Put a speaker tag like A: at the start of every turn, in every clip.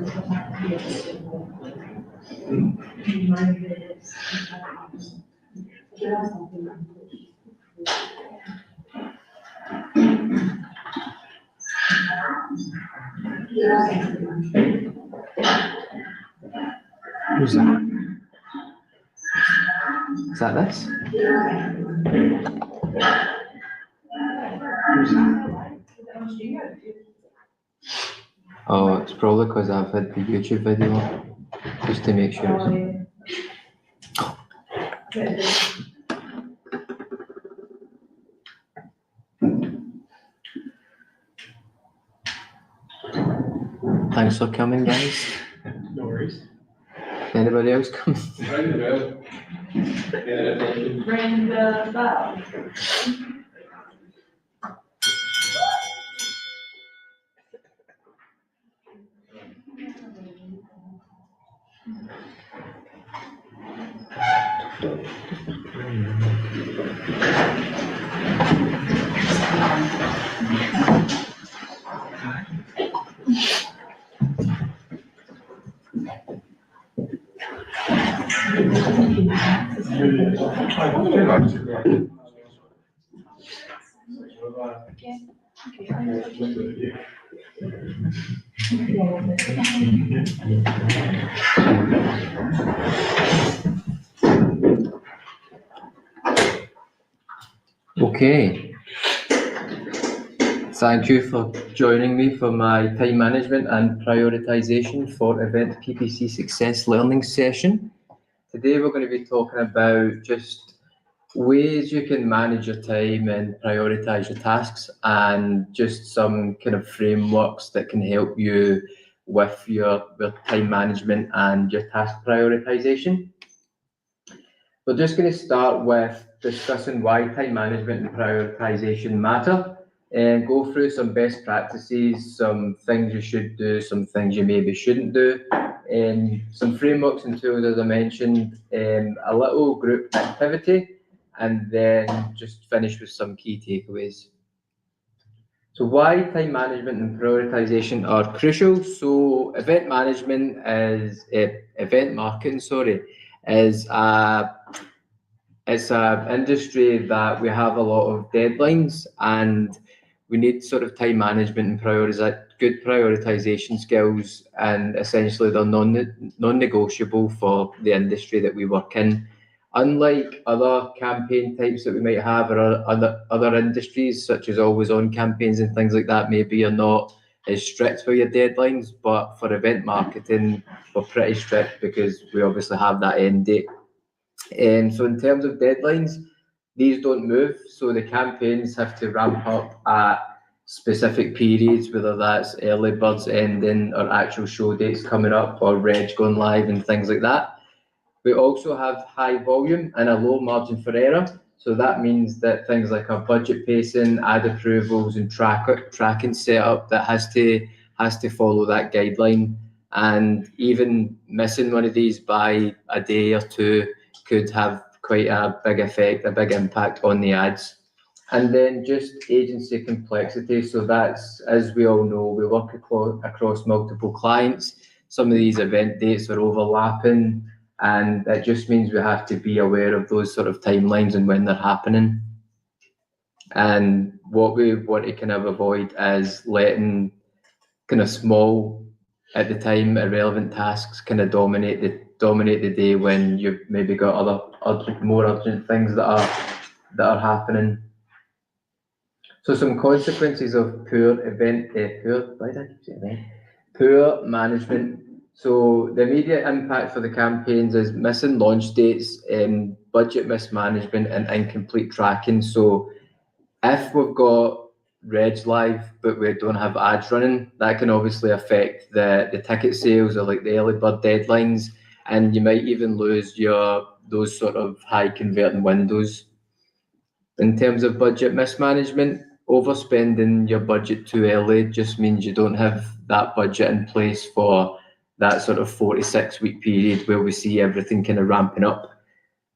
A: Who's that? Is that this? Oh, it's probably because I've had the YouTube video just to make sure it's... Thanks for coming, guys.
B: No worries.
A: Anybody else come?
B: Ring the bell.
C: Ring the bell.
A: Okay. Thank you for joining me for my time management and prioritisation for event PPC success learning session. Today we're going to be talking about just ways you can manage your time and prioritise your tasks, and just some kind of frameworks that can help you with your time management and your task prioritisation. We're just going to start with discussing why time management and prioritisation matter, and go through some best practices, some things you should do, some things you maybe shouldn't do, and some frameworks and tools, as I mentioned, a little group activity, and then just finish with some key takeaways. So why time management and prioritisation are crucial. So event management is event marketing, is it's an industry that we have a lot of deadlines, and we need sort of time management and good prioritization skills, and essentially they're non-negotiable for the industry that we work in. Unlike other campaign types that we might have, or other industries such as always on campaigns and things like that, maybe you're not as strict with your deadlines, but for event marketing we're pretty strict because we obviously have that end date. So in terms of deadlines, these don't move, so the campaigns have to ramp up at specific periods, whether that's early birds ending or actual show dates coming up or reg going live and things like that. We also have high volume and a low margin for error, so that means that things like our budget pacing, ad approvals and tracking setup that has to follow that guideline, and even missing one of these by a day or two could have quite a big effect, a big impact on the ads. And then just agency complexity. So that's, as we all know, we work across multiple clients. Some of these event dates are overlapping, and that just means we have to be aware of those sort of timelines and when they're happening. And what we want to kind of avoid is letting kind of small, at the time, irrelevant tasks kind of dominate the day when you've maybe got other more urgent things that are happening. So some consequences of poor management. So the immediate impact for the campaigns is missing launch dates, budget mismanagement and incomplete tracking. So if we've got reg live but we don't have ads running, that can obviously affect the ticket sales or like the early bird deadlines, and you might even lose those sort of high converting windows. In terms of budget mismanagement, overspending your budget too early just means you don't have that budget in place for that sort of 4-6 week period where we see everything kind of ramping up.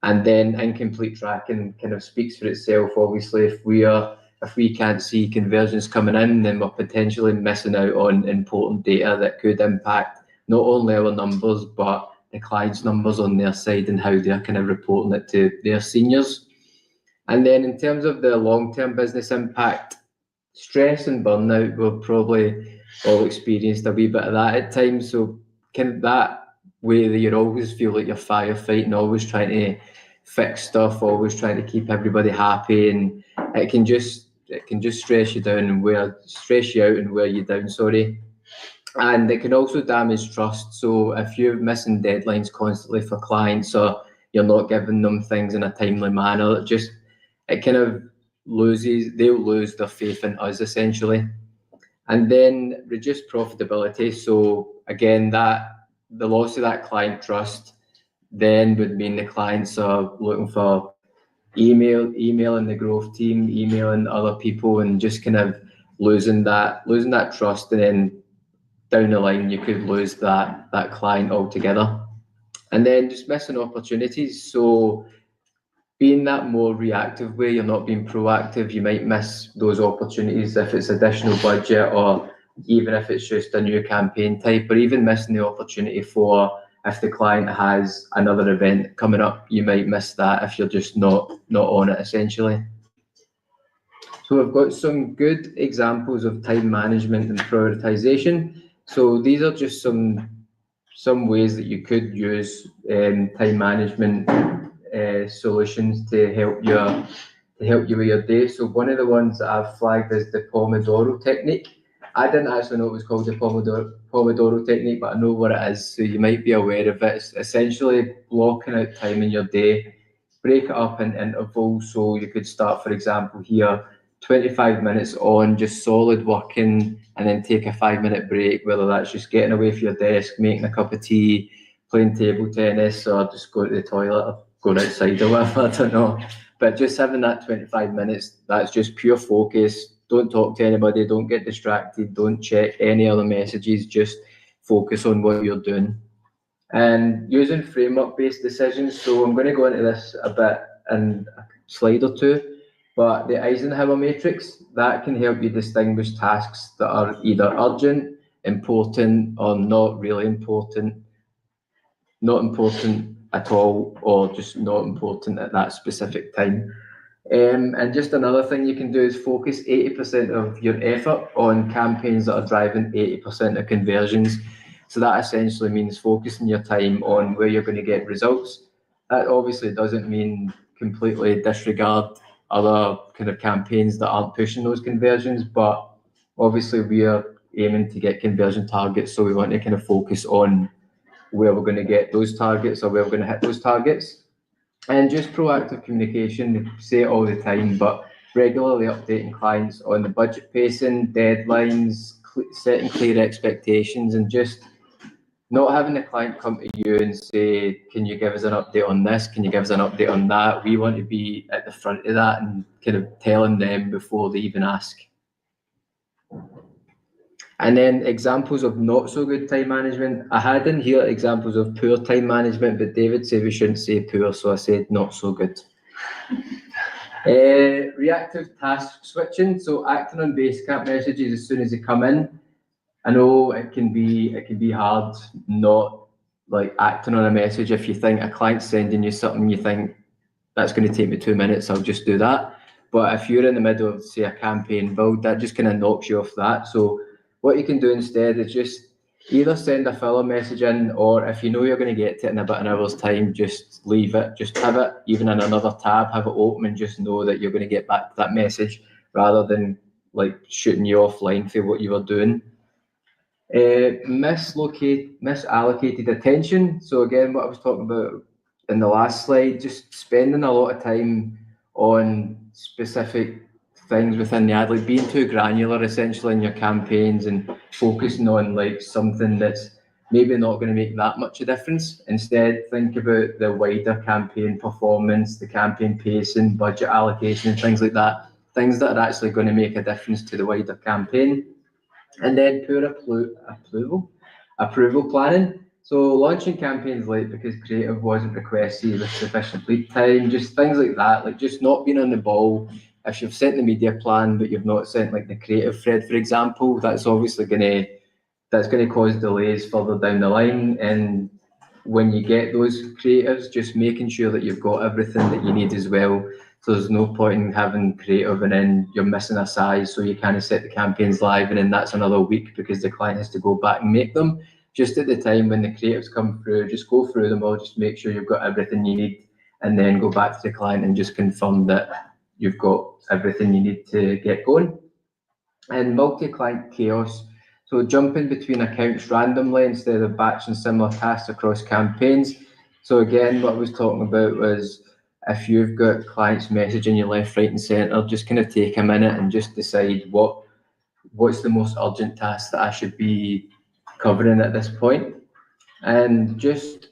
A: And then incomplete tracking kind of speaks for itself. Obviously, if we can't see conversions coming in, then we're potentially missing out on important data that could impact not only our numbers, but the clients' numbers on their side and how they're kind of reporting it to their seniors. And then in terms of the long-term business impact, stress and burnout, we've probably all experienced a wee bit of that at times. So kind of that way that you always feel like you're firefighting, always trying to fix stuff, always trying to keep everybody happy, and it can just stress you down and stress you out and wear you down, sorry. And it can also damage trust. So if you're missing deadlines constantly for clients, or you're not giving them things in a timely manner, it kind of they'll lose their faith in us essentially. And then reduce profitability. So again, that the loss of that client trust then would mean the clients are looking for emailing the growth team, emailing other people, and just kind of losing that trust. And then down the line, you could lose that client altogether. And then just missing opportunities. So being that more reactive way, you're not being proactive, you might miss those opportunities if it's additional budget, or even if it's just a new campaign type, or even missing the opportunity for if the client has another event coming up, you might miss that if you're just not on it essentially. So we've got some good examples of time management and prioritization. So these are just some ways that you could use time management solutions to help you with your day. So one of the ones that I've flagged is the Pomodoro technique. I didn't actually know it was called the Pomodoro technique, but I know what it is, so you might be aware of it. It's essentially blocking out time in your day, break it up in intervals. So you could start, for example, here, 25 minutes on just solid working, and then take a 5-minute break, whether that's just getting away from your desk, making a cup of tea, playing table tennis, or just go to the toilet or going outside or whatever, I don't know. But just having that 25 minutes, that's just pure focus. Don't talk to anybody, don't get distracted, don't check any other messages, just focus on what you're doing. And using framework-based decisions, so I'm going to go into this a bit in a slide or two, but the Eisenhower matrix, that can help you distinguish tasks that are either urgent, important, or not really important, not important at all, or just not important at that specific time. And just another thing you can do is focus 80% of your effort on campaigns that are driving 80% of conversions. So that essentially means focusing your time on where you're going to get results. That obviously doesn't mean completely disregard other kind of campaigns that aren't pushing those conversions, but obviously we are aiming to get conversion targets, so we want to kind of focus on where we're going to get those targets or where we're going to hit those targets. And just proactive communication, say it all the time, but regularly updating clients on the budget pacing, deadlines, setting clear expectations, and just not having the client come to you and say, can you give us an update on this? Can you give us an update on that? We want to be at the front of that and kind of telling them before they even ask. And then examples of not so good time management. I had in here examples of poor time management, but David said we shouldn't say poor, so I said not so good. Reactive task switching, so acting on Basecamp messages as soon as they come in. I know it can be hard not like acting on a message if you think a client's sending you something, you think that's going to take me 2 minutes, I'll just do that. But if you're in the middle of, say, a campaign build, that just kind of knocks you off that. So what you can do instead is just either send a filler message in, or if you know you're going to get to it in about an hour's time, just leave it, just have it even in another tab, have it open, and just know that you're going to get back to that message rather than like shooting you offline for what you were doing. Misallocated attention. So again, what I was talking about in the last slide, just spending a lot of time on specific things within the ad, like being too granular essentially in your campaigns and focusing on like something that's maybe not going to make that much a difference. Instead, think about the wider campaign performance, the campaign pacing, budget allocation, and things like that. Things that are actually going to make a difference to the wider campaign. And then poor approval planning. So launching campaigns late because creative wasn't requested with sufficient lead time, just things like that, like just not being on the ball. If you've sent the media plan but you've not sent like the creative thread, for example, that's obviously going to that's going to cause delays further down the line. And when you get those creatives, just making sure that you've got everything that you need as well. So there's no point in having creative and then you're missing a size, so you kind of set the campaigns live and then that's another week because the client has to go back and make them. Just at the time when the creatives come through, just go through them all, just make sure you've got everything you need, and then go back to the client and just confirm that you've got everything you need to get going. And multi-client chaos. So jumping between accounts randomly instead of batching similar tasks across campaigns. So again, what I was talking about was if you've got clients messaging you left, right and centre, just kind of take a minute and just decide what's the most urgent task that I should be covering at this point. And just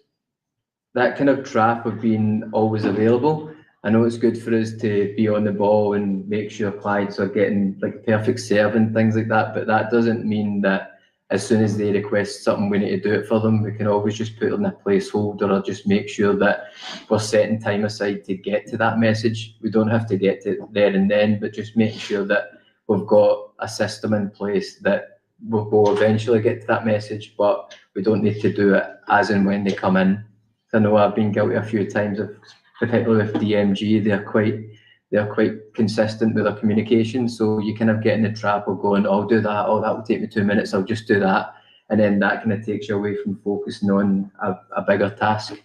A: that kind of trap of being always available. I know it's good for us to be on the ball and make sure clients are getting like perfect serve and things like that, but that doesn't mean that as soon as they request something, we need to do it for them. We can always just put on a placeholder or just make sure that we're setting time aside to get to that message. We don't have to get to it there and then, but just making sure that we've got a system in place that we'll eventually get to that message, but we don't need to do it as and when they come in. I know I've been guilty a few times of, particularly with DMG, they're quite consistent with their communication. So you kind of get in the trap of going, I'll do that, oh, that will take me 2 minutes, I'll just do that. And then that kind of takes you away from focusing on a bigger task.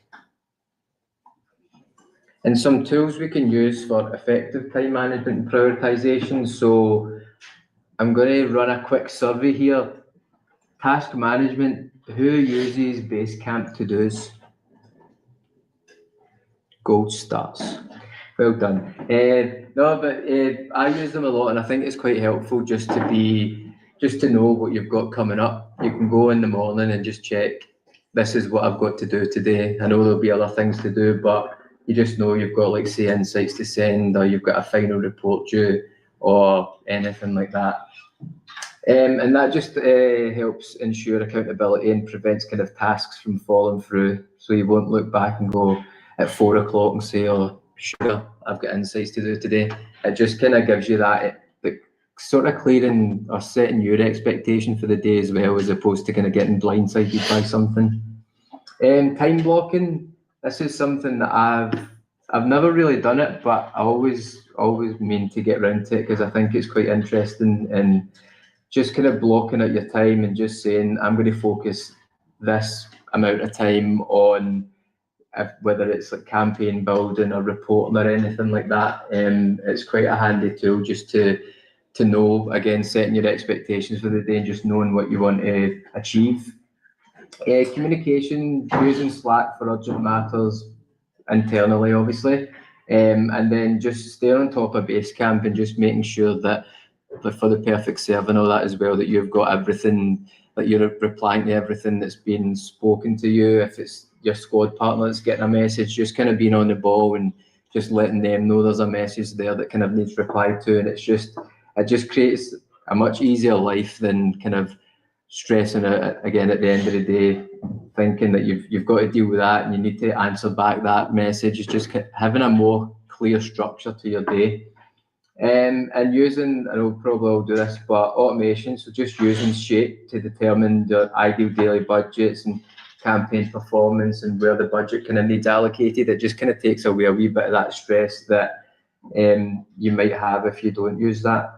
A: And some tools we can use for effective time management and prioritization. So I'm going to run a quick survey here. Task management, who uses Basecamp to-dos? Gold stars. Well done. I use them a lot, and I think it's quite helpful just to know what you've got coming up. You can go in the morning and just check, this is what I've got to do today. I know there'll be other things to do, but you just know you've got, like, say, insights to send, or you've got a final report due, or anything like that. And that just helps ensure accountability and prevents kind of tasks from falling through. So you won't look back and go at 4 o'clock and say, oh, sure, I've got insights to do today. It just kind of gives you that sort of clearing or setting your expectation for the day as well, as opposed to kind of getting blindsided by something. Time blocking, this is something that I've never really done it, but I always mean to get around to it because I think it's quite interesting, and just kind of blocking out your time and just saying, I'm going to focus this amount of time on whether it's like campaign building or reporting or anything like that. It's quite a handy tool just to know, again, setting your expectations for the day and just knowing what you want to achieve. Communication, using Slack for urgent matters internally, obviously. And then just staying on top of Basecamp and just making sure that for the perfect serve and all that as well, that you've got everything, that you're replying to everything that's been spoken to you. If it's your squad partner that's getting a message, just kind of being on the ball and just letting them know there's a message there that kind of needs replied to. And it just creates a much easier life than kind of stressing out again at the end of the day, thinking that you've got to deal with that and you need to answer back that message. It's just having a more clear structure to your day. And using, I know probably I'll do this, but automation, so just using Shape to determine the ideal daily budgets and campaign performance and where the budget kind of needs allocated. It just kind of takes away a wee bit of that stress that you might have if you don't use that.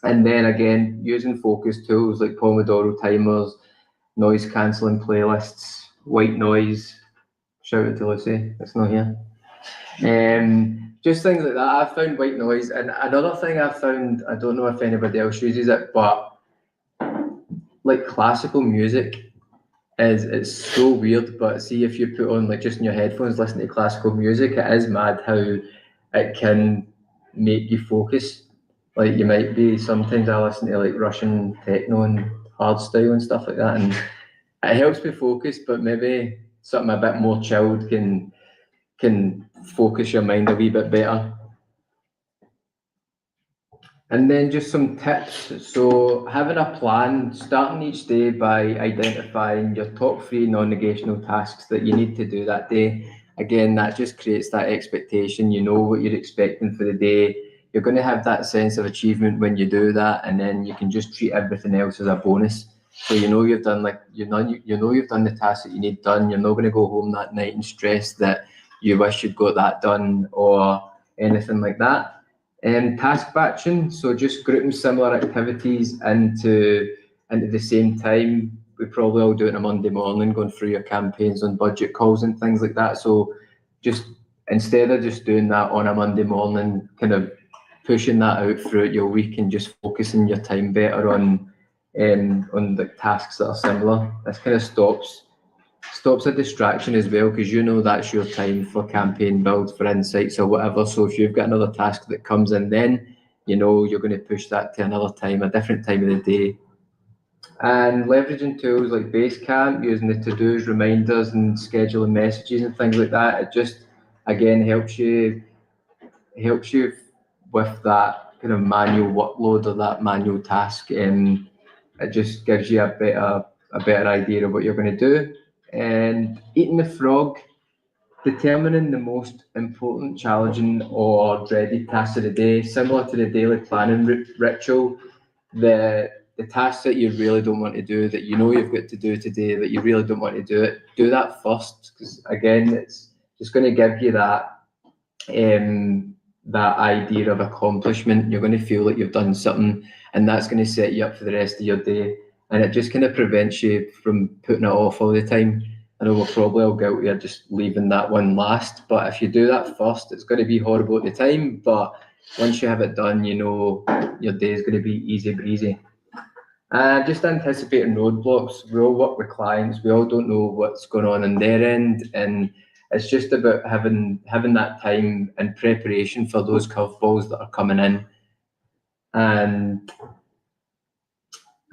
A: And then again, using focus tools like Pomodoro timers, noise cancelling playlists, white noise. Shout out to Lucy, it's not here. Just things like that. I've found white noise, and another thing I've found, I don't know if anybody else uses it, but like classical music it's so weird. But see, if you put on like just in your headphones, listen to classical music, it is mad how it can make you focus. Like you might be, sometimes I listen to like Russian techno and hardstyle and stuff like that, and it helps me focus, but maybe something a bit more chilled can focus your mind a wee bit better. And then just some tips. So having a plan, starting each day by identifying your top 3 non-negotiable tasks that you need to do that day. Again, that just creates that expectation. You know what you're expecting for the day. You're going to have that sense of achievement when you do that, and then you can just treat everything else as a bonus. So you know you've done you've done the task that you need done. You're not going to go home that night and stress that you wish you'd got that done or anything like that. And task batching, so just grouping similar activities into the same time. We probably all do it on a Monday morning, going through your campaigns on budget calls and things like that. So just instead of just doing that on a Monday morning, kind of pushing that out throughout your week and just focusing your time better on the tasks that are similar. This kind of stops a distraction as well, because you know that's your time for campaign build, for insights or whatever. So if you've got another task that comes in, then you know you're going to push that to another time, a different time of the day. And leveraging tools like Basecamp, using the to-dos, reminders, and scheduling messages and things like that, it just again helps you with that kind of manual workload or that manual task. It just gives you a better idea of what you're going to do. And eating the frog, determining the most important, challenging, or dreaded tasks of the day, similar to the daily planning ritual. The tasks that you really don't want to do, that you know you've got to do today, that you really don't want to do it, do that first, because again, it's just going to give you that that idea of accomplishment. You're going to feel like you've done something, and that's going to set you up for the rest of your day. And it just kind of prevents you from putting it off all the time. I know we're probably all guilty of just leaving that one last, but if you do that first, it's going to be horrible at the time, but once you have it done, you know your day is going to be easy breezy. Just anticipating roadblocks. We all work with clients. We all don't know what's going on their end, and it's just about having that time and preparation for those curveballs that are coming in. And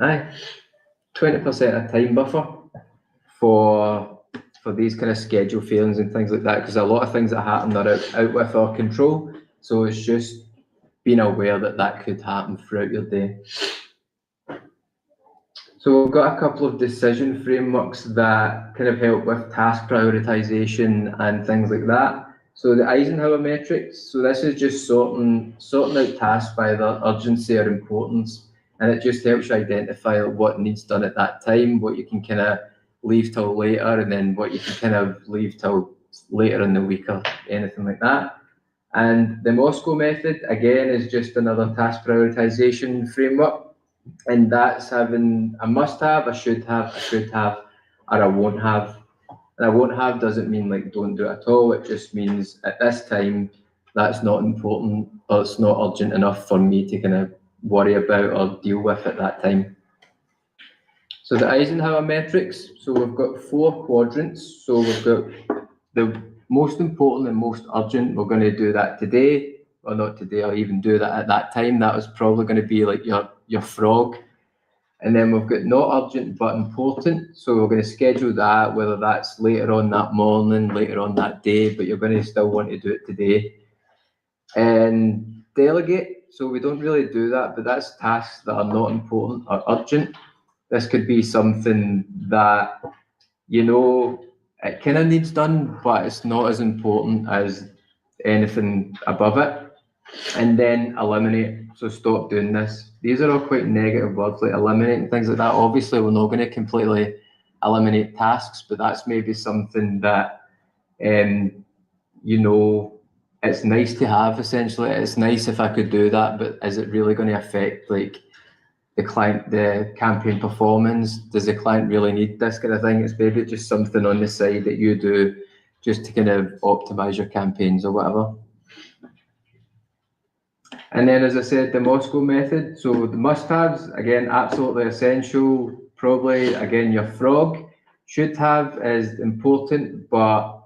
A: 20% of time buffer for these kind of schedule failings and things like that, because a lot of things that happen are out with our control. So it's just being aware that could happen throughout your day. So we've got a couple of decision frameworks that kind of help with task prioritization and things like that. So the Eisenhower matrix, so this is just sorting out tasks by either urgency or importance, and it just helps you identify what needs done at that time, what you can kind of leave till later, and then what you can kind of leave till later in the week or anything like that. And the Moscow method, again, is just another task prioritization framework. And that's having a must-have, a should-have, or a won't-have. And a won't-have doesn't mean like don't do it at all. It just means at this time that's not important, or it's not urgent enough for me to kind of worry about or deal with at that time. So the Eisenhower matrix. So we've got 4 quadrants. So we've got the most important and most urgent. We're going to do that today. Or not today, or even do that at that time. That was probably going to be like your frog. And then we've got not urgent but important. So we're going to schedule that, whether that's later on that morning, later on that day, but you're going to still want to do it today. And delegate. So we don't really do that, but that's tasks that are not important or urgent. This could be something that, you know, it kind of needs done, but it's not as important as anything above it. And then eliminate, so stop doing this. These are all quite negative words, like eliminating things like that. Obviously, we're not going to completely eliminate tasks, but that's maybe something that, you know, it's nice to have, essentially. It's nice if I could do that, but is it really going to affect like the campaign performance? Does the client really need this kind of thing? It's maybe just something on the side that you do just to kind of optimize your campaigns or whatever. And then, as I said, the Moscow method. So the must-haves, again, absolutely essential. Probably, again, your frog. Should-have is important, but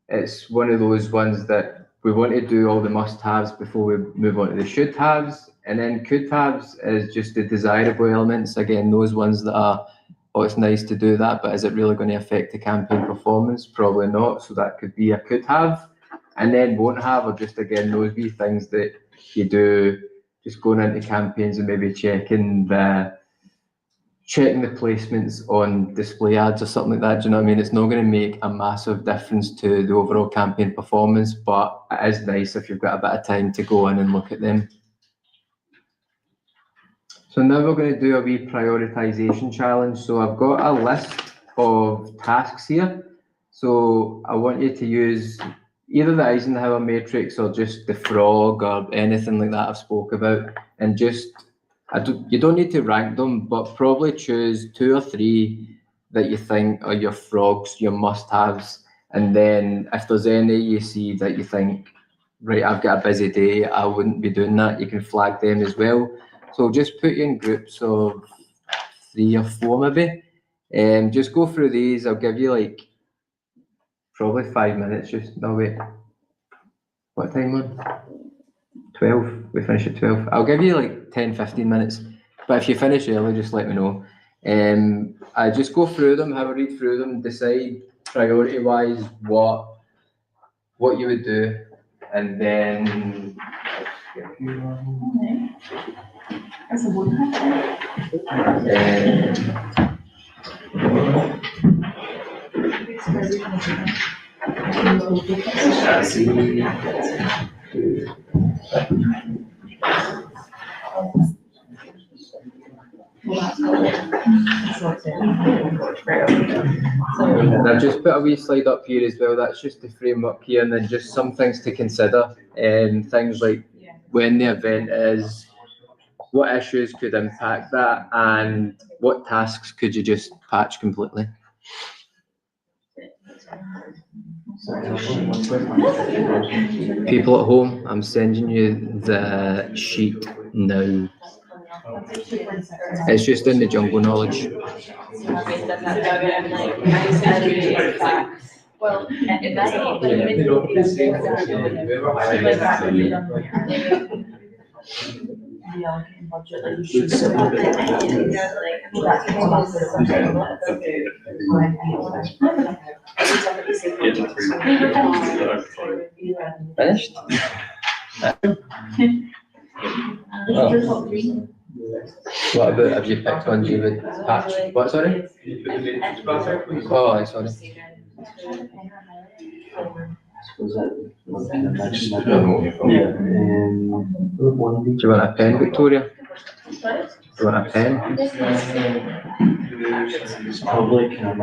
A: it's one of those ones that we want to do all the must-haves before we move on to the should-haves. And then could-haves is just the desirable elements. Again, those ones that are, oh, it's nice to do that, but is it really going to affect the campaign performance? Probably not. So that could be a could-have. And then won't-have are just, again, those wee things that you do, just going into campaigns and maybe checking the placements on display ads or something like that. Do you know what I mean? It's not going to make a massive difference to the overall campaign performance, but it is nice if you've got a bit of time to go in and look at them. So now we're going to do a wee prioritisation challenge. So I've got a list of tasks here. So I want you to use either the Eisenhower matrix or just the frog or anything like that I've spoke about, and just you don't need to rank them, but probably choose 2 or 3 that you think are your frogs, your must-haves, and then if there's any you see that you think, right, I've got a busy day, I wouldn't be doing that, you can flag them as well. So just put you in groups of 3 or 4 maybe, and just go through these. I'll give you like probably 5 minutes. Just no wait. What time on? 12. We finish at 12. I'll give you like 10-15 minutes. But if you finish early, just let me know. I just go through them, have a read through them, decide priority wise what you would do, and then I've just put a wee slide up here as well. That's just the framework here, and then just some things to consider, things like when the event is, what issues could impact that, and what tasks could you just patch completely. People at home, I'm sending you the sheet now. It's just in the jungle knowledge.
C: Well, if that's
A: Finished? What about, have you picked ones you would patch? What, sorry? Oh, I sorry. Do you want a pen, Victoria? Do you want a pen?
D: Probably can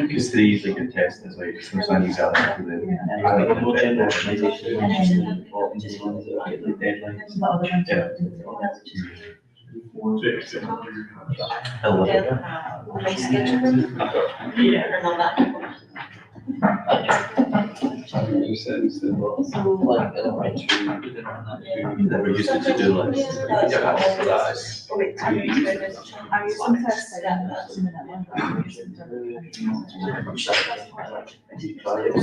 D: because 3 is like a test, it's like sometimes exactly you said that we used it to do list.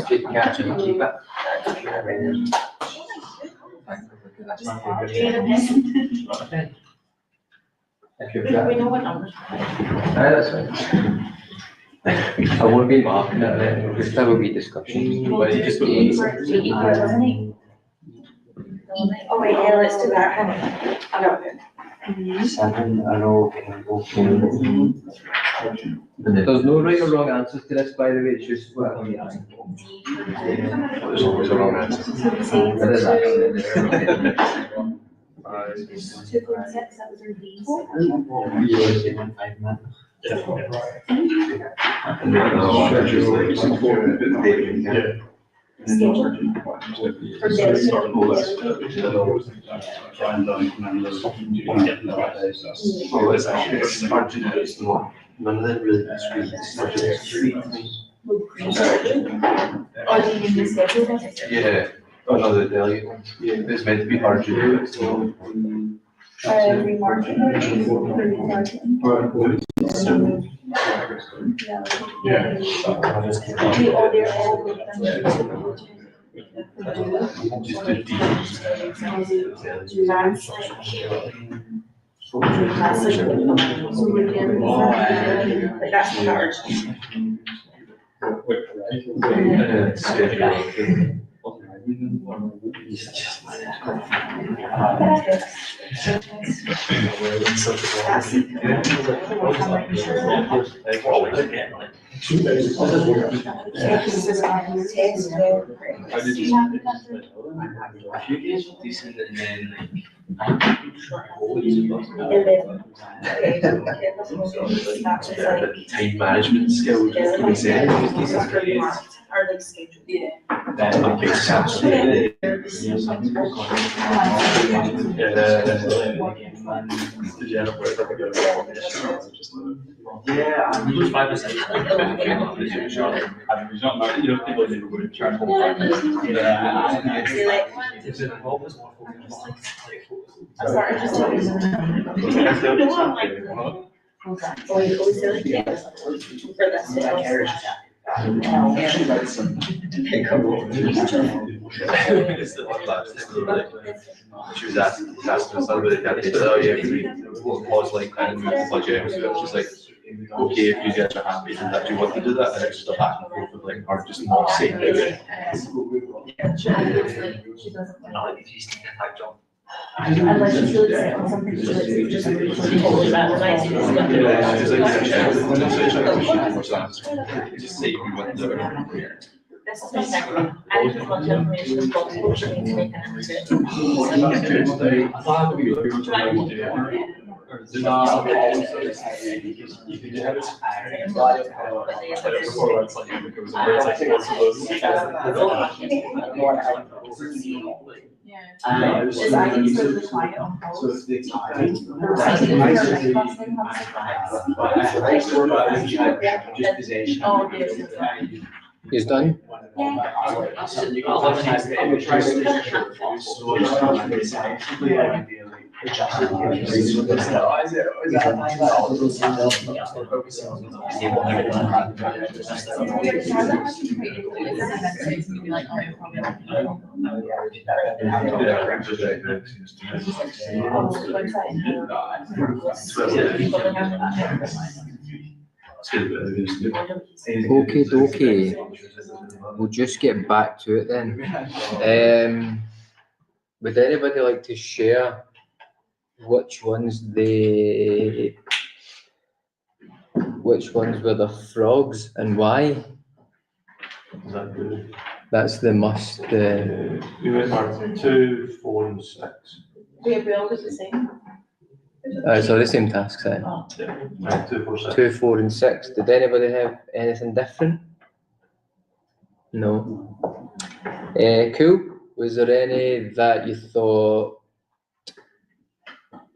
A: Keep catching, keep it.
C: We know what numbers.
A: That's fine. I won't be marking it then, because there will be discussions.
D: But you just
C: Oh wait, yeah, let's do that. Hang on. I got it.
D: 7, I know.
A: There's no right or wrong answers to this, by the way, it's just what I think.
D: There's always a wrong answer.
A: There is actually.
C: 2.6, that was our D.
D: None of that really yeah. Oh no, the delegate ones. Yeah, it's meant to be hard to do. So. Yeah. Just do D.
C: That's hard.
D: The time management skills, we say,
C: Are like scheduled. Yeah.
D: that like makes sense. Yeah, I'm just 5%.
C: I started just doing
D: She was asking us about it, and they said, oh yeah, we'll pause like kind of move the budget, so it was just like, okay, if you guys are happy, then that you want to do that, and it's just a back and forth with like, or just not saying it.
C: Unless she's really set on something, she's like, just totally randomized.
D: Yeah, she's like, just say you want to.
C: This is my second one. I need as much information as possible, she needs to make an answer. Is I think so the client on calls. Oh, yes.
A: He's done? Okay, okay. We'll just get back to it then. Would anybody like to share which ones were the frogs and why? That's the must.
E: We went on 2, 4 and 6.
C: We all did the same.
A: So the same tasks then.
E: Yeah, 2, 4, 6.
A: 2, 4 and 6. Did anybody have anything different? No. Cool. Was there any that you thought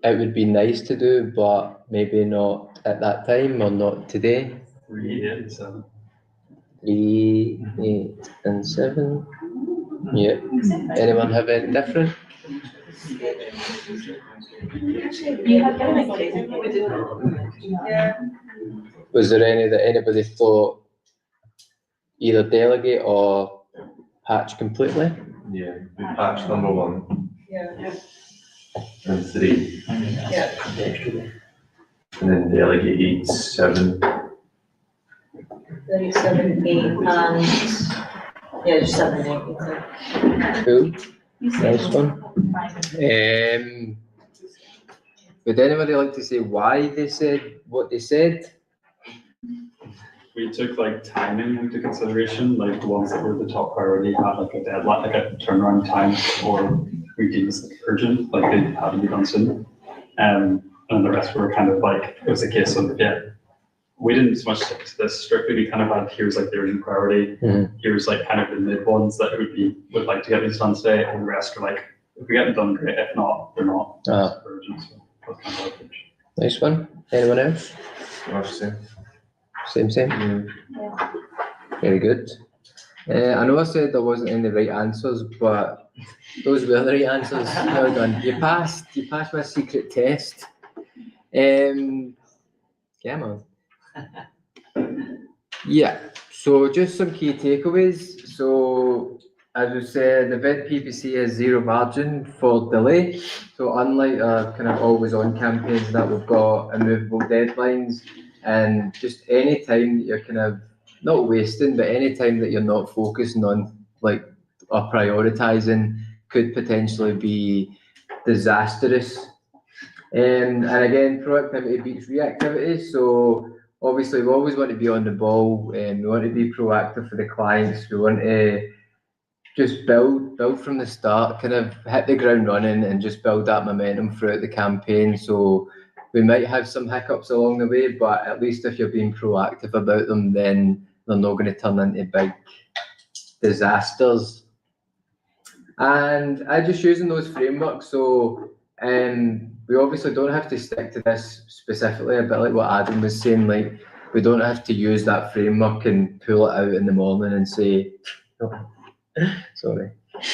A: it would be nice to do, but maybe not at that time or not today?
E: 3, 8 and 7.
A: 3, 8 and 7. Yeah. Anyone have anything different?
C: You had kind of like yeah.
A: Was there any that anybody thought either delegate or patch completely?
D: Yeah, we patched number 1
C: Yeah.
D: and 3,
C: Yeah.
D: and then delegate 8, 7.
C: 37, 8, and yeah, just 7, 8.
A: Cool. Nice one. Would anybody like to say why they said what they said?
E: We took like timing into consideration, like the ones that were the top priority had like a deadline, like a turnaround time, or we deemed as like urgent, like they had to be done soon. And the rest were kind of like, it was a case of, yeah, we didn't so much stick to this strictly, we kind of had, here's like the urgent priority, here's like kind of the mid ones that would like to get these done today, and the rest are like, if we get them done, great, if not, they're not urgent, so that's kind of our approach.
A: Nice one. Anyone else? Same.
C: Yeah.
A: Very good. I know I said there wasn't any right answers, but those were the right answers. Well done. You passed my secret test. Yeah, man. Yeah, so just some key takeaways. So as we said, the event PPC has 0 margin for delay. So unlike our kind of always on campaigns that we've got immovable deadlines, and just any time that you're kind of not wasting, but any time that you're not focusing on like or prioritising could potentially be disastrous. And again, proactivity beats reactivity. So obviously, we always want to be on the ball, and we want to be proactive for the clients. We want to just build from the start, kind of hit the ground running, and just build that momentum throughout the campaign. So we might have some hiccups along the way, but at least if you're being proactive about them, then they're not going to turn into big disasters. And I just using those frameworks. So we obviously don't have to stick to this specifically, a bit like what Adam was saying, like we don't have to use that framework and pull it out in the morning and say, sorry,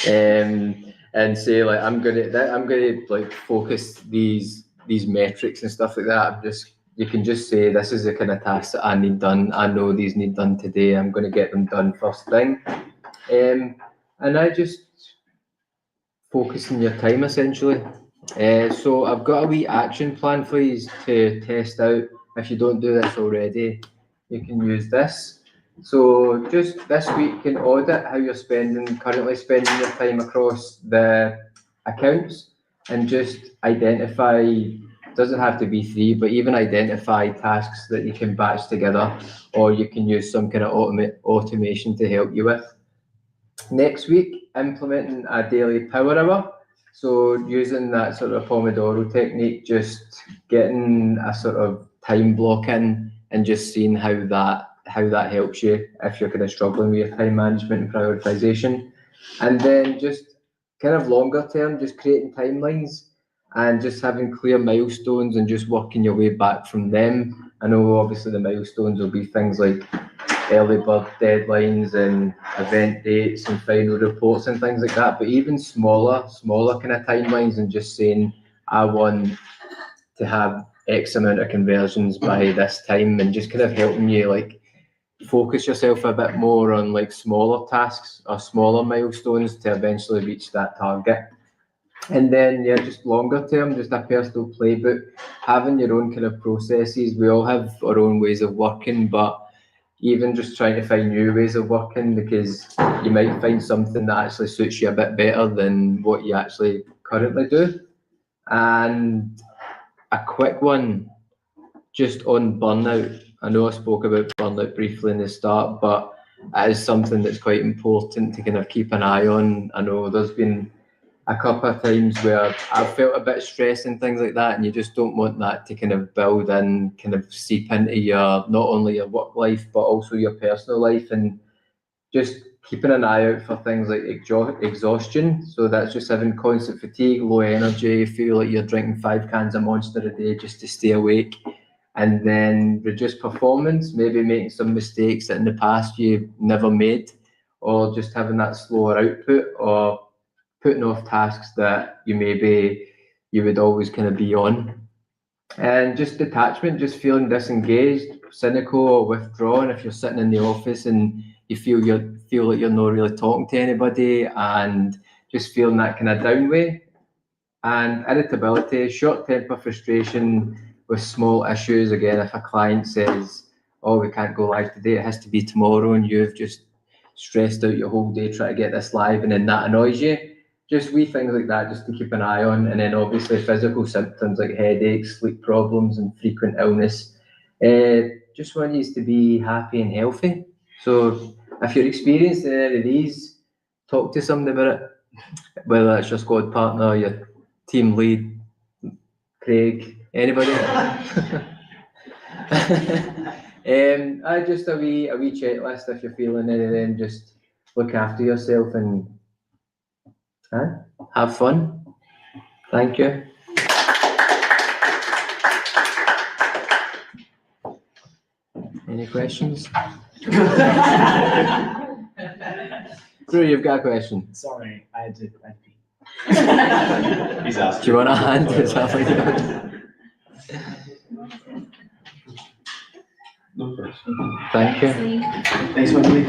A: and say like I'm gonna like focus these metrics and stuff like that. You can just say this is the kind of task that I need done. I know these need done today. I'm going to get them done first thing, and I just focus on your time essentially. So I've got a wee action plan for you to test out. If you don't do this already, you can use this. So just this week, you can audit how you're currently spending your time across the accounts, and just identify, doesn't have to be 3, but even identify tasks that you can batch together, or you can use some kind of automation to help you with. Next week, implementing a daily power hour. So using that sort of Pomodoro technique, just getting a sort of time block in and just seeing how that helps you if you're kind of struggling with your time management and prioritization. And then just kind of longer term, just creating timelines and just having clear milestones and just working your way back from them. I know obviously the milestones will be things like early bird deadlines and event dates and final reports and things like that, but even smaller kind of timelines, and just saying I want to have X amount of conversions by this time, and just kind of helping you like focus yourself a bit more on like smaller tasks or smaller milestones to eventually reach that target. And then just longer term, just a personal playbook, having your own kind of processes. We all have our own ways of working, but even just trying to find new ways of working, because you might find something that actually suits you a bit better than what you actually currently do. And a quick one just on burnout. I know I spoke about burnout briefly in the start, but it is something that's quite important to kind of keep an eye on. I know there's been a couple of times where I've felt a bit stressed and things like that, and you just don't want that to kind of build in, kind of seep into your, not only your work life, but also your personal life, and just keeping an eye out for things like exhaustion. So that's just having constant fatigue, low energy, feel like you're drinking 5 cans of Monster a day just to stay awake, and then reduced performance, maybe making some mistakes that in the past you never made, or just having that slower output, or putting off tasks that you would always kind of be on. And just detachment, just feeling disengaged, cynical, or withdrawn. If you're sitting in the office and you feel like you're not really talking to anybody, and just feeling that kind of down way. And irritability, short temper, frustration with small issues. Again, if a client says, oh, we can't go live today, it has to be tomorrow, and you've just stressed out your whole day trying to get this live, and then that annoys you. Just wee things like that, just to keep an eye on. And then obviously physical symptoms like headaches, sleep problems, and frequent illness. Just want you to be happy and healthy. So if you're experiencing any of these, talk to somebody about it, whether it's your squad partner, your team lead, Craig, anybody. I just a wee checklist. If you're feeling anything, just look after yourself and have fun. Thank you. Any questions? Drew, you've got a question.
B: Sorry, I had to pee.
D: He's asked.
A: Do you want a hand? Is that what you want?
D: No first.
A: Thank you.
B: Thanks, Wendy.